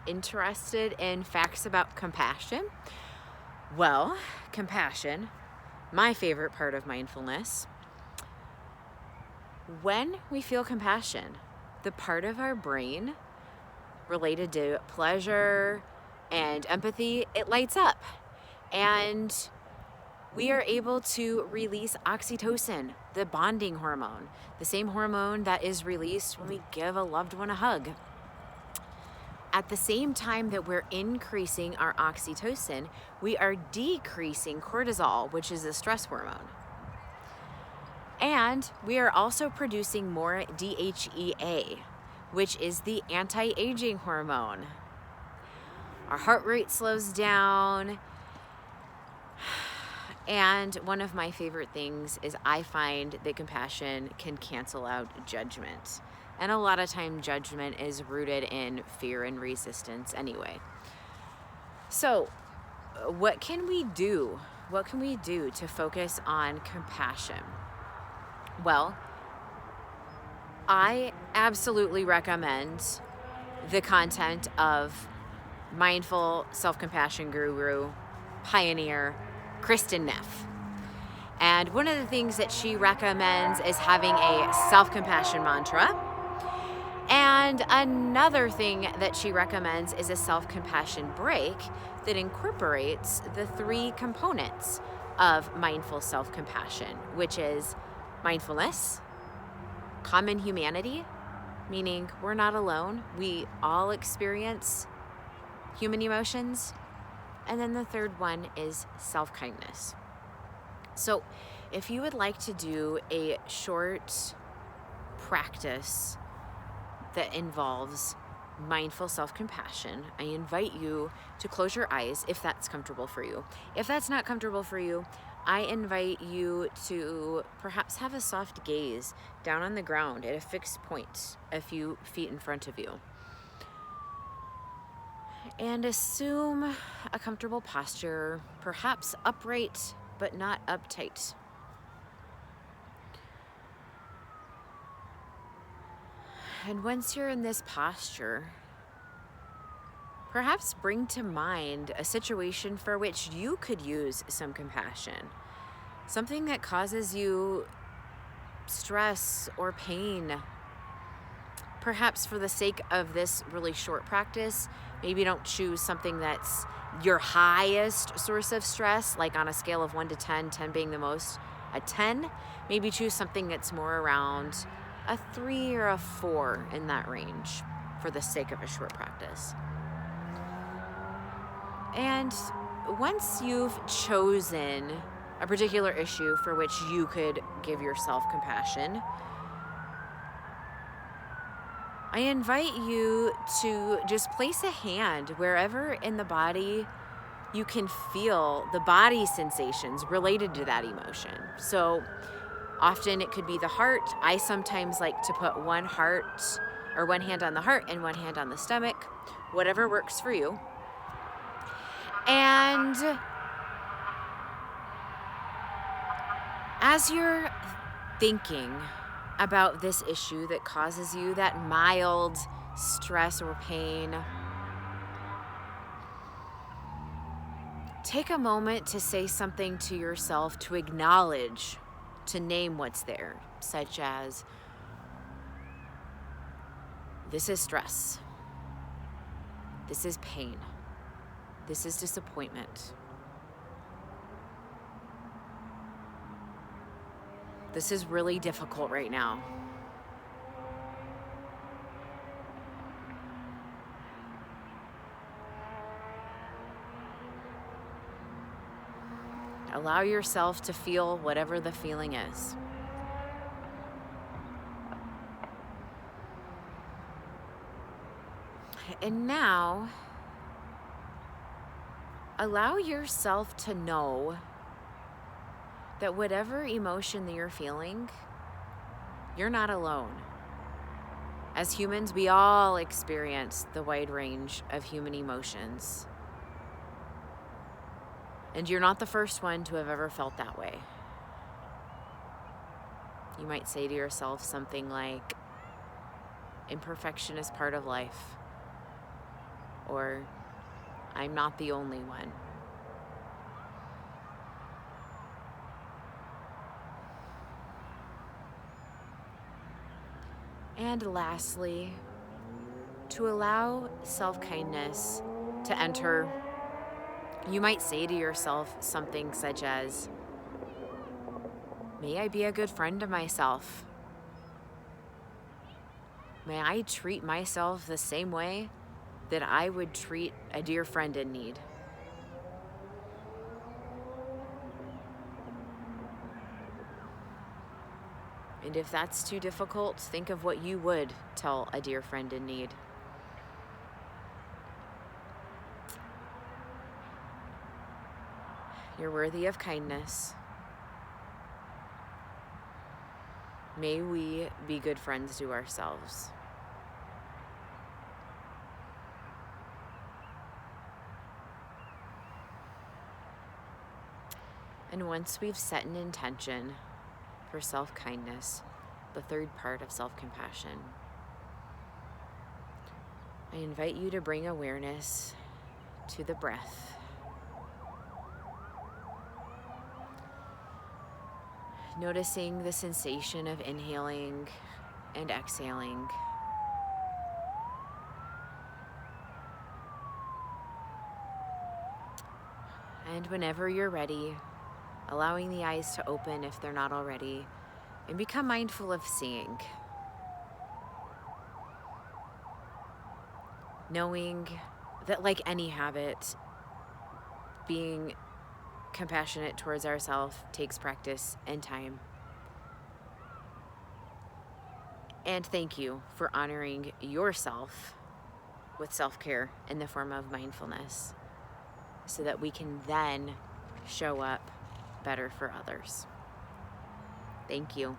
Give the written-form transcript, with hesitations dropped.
interested in facts about compassion? Well, compassion, my favorite part of mindfulness. When we feel compassion, the part of our brain related to pleasure and empathy, it lights up. And we are able to release oxytocin, the bonding hormone, the same hormone that is released when we give a loved one a hug. At the same time that we're increasing our oxytocin, we are decreasing cortisol, which is a stress hormone. And we are also producing more DHEA, which is the anti-aging hormone. Our heart rate slows down. And one of my favorite things is I find that compassion can cancel out judgment. And a lot of time judgment is rooted in fear and resistance anyway. So what can we do? What can we do to focus on compassion? Well, I absolutely recommend the content of mindful self-compassion guru, pioneer, Kristen Neff. And one of the things that she recommends is having a self-compassion mantra. And another thing that she recommends is a self-compassion break that incorporates the 3 components of mindful self-compassion, which is mindfulness, common humanity, meaning we're not alone. We all experience human emotions. And then the third one is self-kindness. So if you would like to do a short practice that involves mindful self-compassion, I invite you to close your eyes if that's comfortable for you. If that's not comfortable for you, I invite you to perhaps have a soft gaze down on the ground at a fixed point a few feet in front of you. And assume a comfortable posture, perhaps upright but not uptight. And once you're in this posture, perhaps bring to mind a situation for which you could use some compassion. Something that causes you stress or pain. Perhaps for the sake of this really short practice, maybe don't choose something that's your highest source of stress, like on a scale of 1 to 10, 10 being the most, a 10. Maybe choose something that's more around a 3 or a 4 in that range for the sake of a short practice. And once you've chosen a particular issue for which you could give yourself compassion, I invite you to just place a hand wherever in the body you can feel the body sensations related to that emotion. So often it could be the heart. I sometimes like to put one hand on the heart and one hand on the stomach, whatever works for you. And as you're thinking about this issue that causes you that mild stress or pain, take a moment to say something to yourself, to acknowledge, to name what's there, such as, this is stress, this is pain, this is disappointment, this is really difficult right now. Allow yourself to feel whatever the feeling is. And now, allow yourself to know that whatever emotion that you're feeling, you're not alone. As humans, we all experience the wide range of human emotions. And you're not the first one to have ever felt that way. You might say to yourself something like, imperfection is part of life. or I'm not the only one. And lastly, to allow self-kindness to enter, you might say to yourself something such as, may I be a good friend to myself. May I treat myself the same way that I would treat a dear friend in need. And if that's too difficult, think of what you would tell a dear friend in need. You're worthy of kindness. May we be good friends to ourselves. And once we've set an intention for self-kindness, the third part of self-compassion, I invite you to bring awareness to the breath. Noticing the sensation of inhaling and exhaling. And whenever you're ready, allowing the eyes to open if they're not already, and become mindful of seeing. Knowing that, like any habit, being compassionate towards ourselves takes practice and time. And thank you for honoring yourself with self-care in the form of mindfulness, so that we can then show up better for others. Thank you.